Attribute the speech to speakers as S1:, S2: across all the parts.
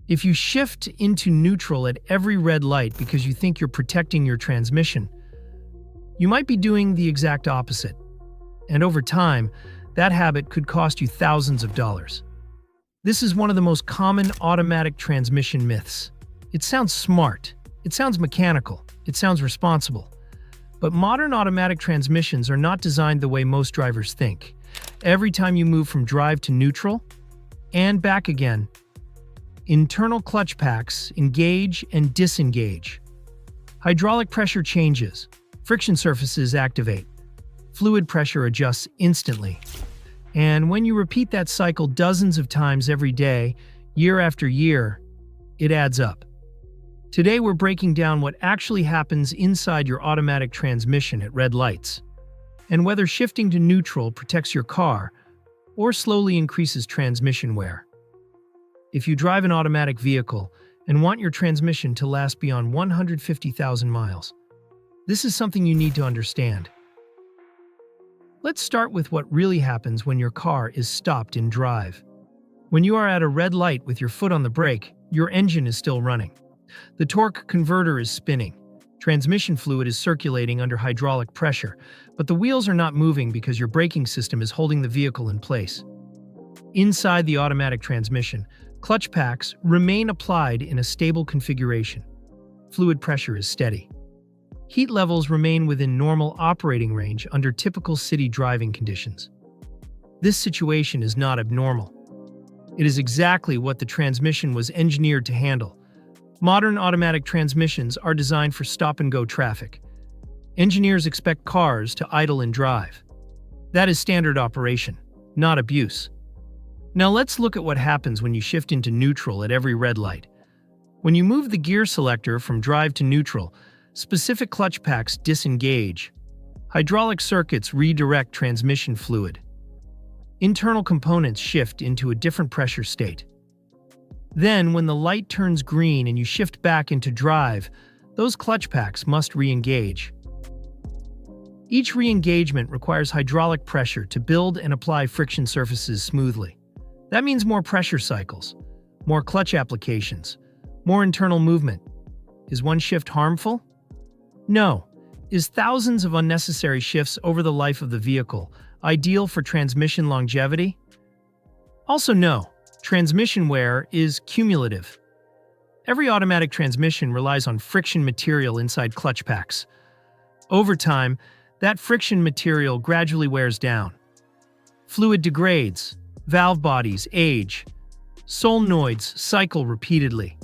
S1: If you shift into neutral at every red light because you think you're protecting your transmission, you might be doing the exact opposite. And over time, that habit could cost you thousands of dollars. This is one of the most common automatic transmission myths. It sounds smart, it sounds mechanical, it sounds responsible. But modern automatic transmissions are not designed the way most drivers think. Every time you move from drive to neutral and back again, internal clutch packs engage and disengage. Hydraulic pressure changes, friction surfaces activate, fluid pressure adjusts instantly. And when you repeat that cycle dozens of times every day, year after year, it adds up. Today we're breaking down what actually happens inside your automatic transmission at red lights, and whether shifting to neutral protects your car or slowly increases transmission wear. If you drive an automatic vehicle and want your transmission to last beyond 150,000 miles, this is something you need to understand. Let's start with what really happens when your car is stopped in drive. When you are at a red light with your foot on the brake, your engine is still running. The torque converter is spinning. Transmission fluid is circulating under hydraulic pressure, but the wheels are not moving because your braking system is holding the vehicle in place. Inside the automatic transmission, clutch packs remain applied in a stable configuration. Fluid pressure is steady. Heat levels remain within normal operating range under typical city driving conditions. This situation is not abnormal. It is exactly what the transmission was engineered to handle. Modern automatic transmissions are designed for stop-and-go traffic. Engineers expect cars to idle and drive. That is standard operation, not abuse. Now let's look at what happens when you shift into neutral at every red light. When you move the gear selector from drive to neutral, specific clutch packs disengage. Hydraulic circuits redirect transmission fluid. Internal components shift into a different pressure state. Then, when the light turns green and you shift back into drive, those clutch packs must re-engage. Each re-engagement requires hydraulic pressure to build and apply friction surfaces smoothly. That means more pressure cycles, more clutch applications, more internal movement. Is one shift harmful? No. Is thousands of unnecessary shifts over the life of the vehicle ideal for transmission longevity? Also no. Transmission wear is cumulative. Every automatic transmission relies on friction material inside clutch packs. Over time, that friction material gradually wears down. Fluid degrades, valve bodies age, solenoids cycle repeatedly.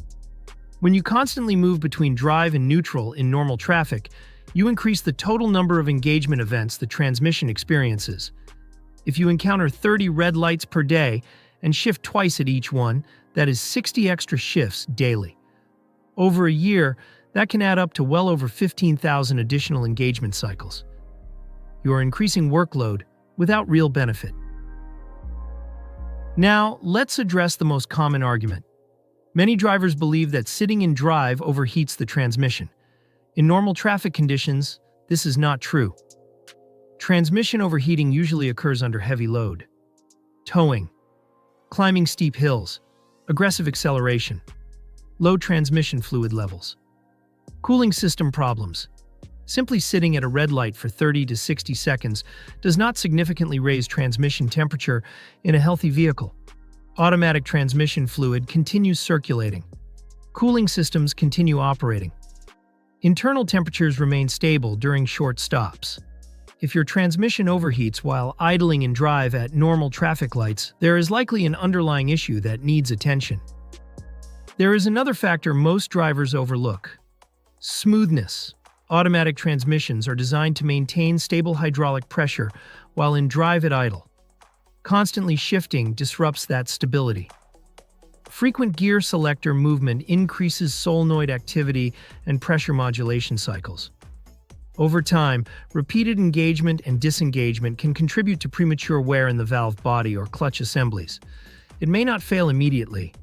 S1: When you constantly move between drive and neutral in normal traffic, you increase the total number of engagement events the transmission experiences. If you encounter 30 red lights per day and shift twice at each one, that is 60 extra shifts daily. Over a year, that can add up to well over 15,000 additional engagement cycles. You are increasing workload without real benefit. Now, let's address the most common argument. Many drivers believe that sitting in drive overheats the transmission. In normal traffic conditions, this is not true. Transmission overheating usually occurs under heavy load. Towing, climbing steep hills, aggressive acceleration, low transmission fluid levels, cooling system problems. Simply sitting at a red light for 30 to 60 seconds does not significantly raise transmission temperature in a healthy vehicle. Automatic transmission fluid continues circulating. Cooling systems continue operating. Internal temperatures remain stable during short stops. If your transmission overheats while idling in drive at normal traffic lights, there is likely an underlying issue that needs attention. There is another factor most drivers overlook: smoothness. Automatic transmissions are designed to maintain stable hydraulic pressure while in drive at idle. Constantly shifting disrupts that stability. Frequent gear selector movement increases solenoid activity and pressure modulation cycles. Over time, repeated engagement and disengagement can contribute to premature wear in the valve body or clutch assemblies. It may not fail immediately.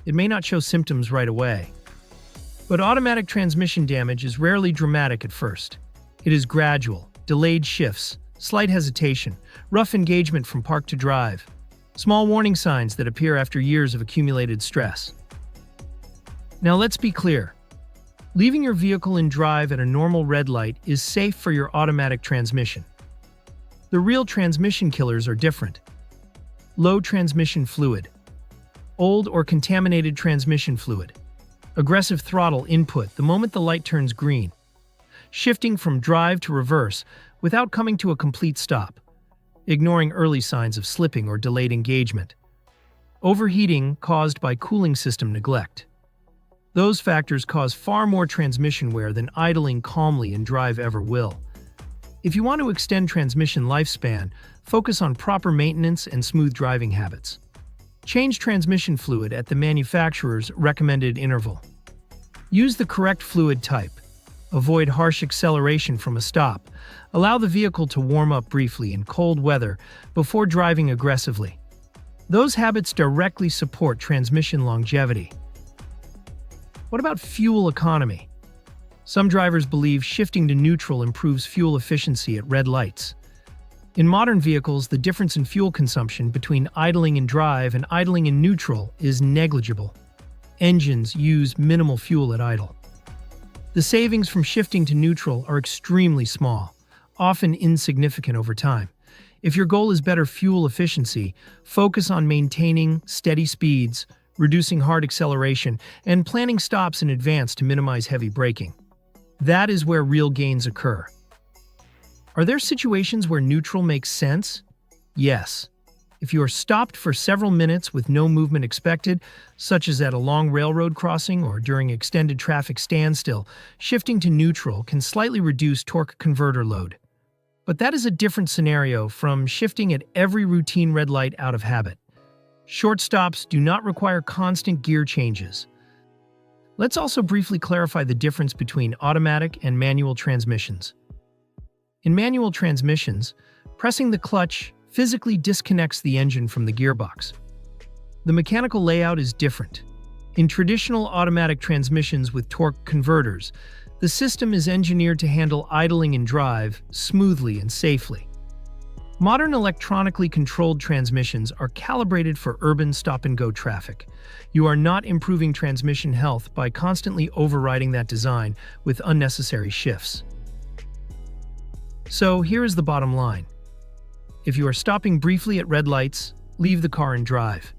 S1: It may not show symptoms right away. But automatic transmission damage is rarely dramatic at first. It is gradual, delayed shifts, slight hesitation, rough engagement from park to drive, small warning signs that appear after years of accumulated stress. Now let's be clear. Leaving your vehicle in drive at a normal red light is safe for your automatic transmission. The real transmission killers are different. Low transmission fluid. Old or contaminated transmission fluid. Aggressive throttle input the moment the light turns green. Shifting from drive to reverse without coming to a complete stop. Ignoring early signs of slipping or delayed engagement. Overheating caused by cooling system neglect. Those factors cause far more transmission wear than idling calmly in drive ever will. If you want to extend transmission lifespan, focus on proper maintenance and smooth driving habits. Change transmission fluid at the manufacturer's recommended interval. Use the correct fluid type. Avoid harsh acceleration from a stop. Allow the vehicle to warm up briefly in cold weather before driving aggressively. Those habits directly support transmission longevity. What about fuel economy? Some drivers believe shifting to neutral improves fuel efficiency at red lights. In modern vehicles, the difference in fuel consumption between idling in drive and idling in neutral is negligible. Engines use minimal fuel at idle. The savings from shifting to neutral are extremely small, often insignificant over time. If your goal is better fuel efficiency, focus on maintaining steady speeds, reducing hard acceleration, and planning stops in advance to minimize heavy braking. That is where real gains occur. Are there situations where neutral makes sense? Yes. If you are stopped for several minutes with no movement expected, such as at a long railroad crossing or during extended traffic standstill, shifting to neutral can slightly reduce torque converter load. But that is a different scenario from shifting at every routine red light out of habit. Short stops do not require constant gear changes. Let's also briefly clarify the difference between automatic and manual transmissions. In manual transmissions, pressing the clutch physically disconnects the engine from the gearbox. The mechanical layout is different. In traditional automatic transmissions with torque converters, the system is engineered to handle idling in drive smoothly and safely. Modern electronically controlled transmissions are calibrated for urban stop-and-go traffic. You are not improving transmission health by constantly overriding that design with unnecessary shifts. So here is the bottom line. If you are stopping briefly at red lights, leave the car in drive.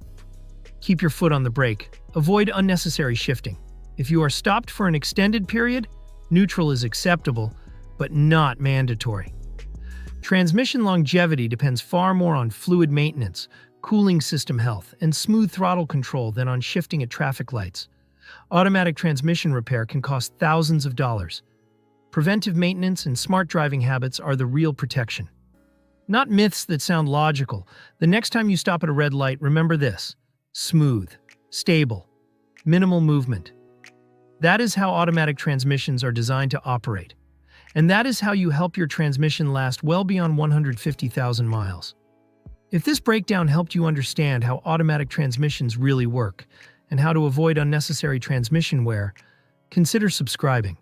S1: Keep your foot on the brake. Avoid unnecessary shifting. If you are stopped for an extended period, neutral is acceptable, but not mandatory. Transmission longevity depends far more on fluid maintenance, cooling system health, and smooth throttle control than on shifting at traffic lights. Automatic transmission repair can cost thousands of dollars. Preventive maintenance and smart driving habits are the real protection. Not myths that sound logical. The next time you stop at a red light, remember this: smooth, stable, minimal movement. That is how automatic transmissions are designed to operate. And that is how you help your transmission last well beyond 150,000 miles. If this breakdown helped you understand how automatic transmissions really work and how to avoid unnecessary transmission wear, consider subscribing.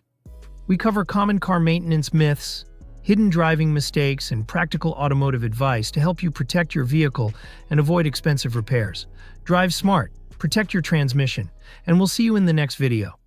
S1: We cover common car maintenance myths, hidden driving mistakes, and practical automotive advice to help you protect your vehicle and avoid expensive repairs. Drive smart, protect your transmission, and we'll see you in the next video.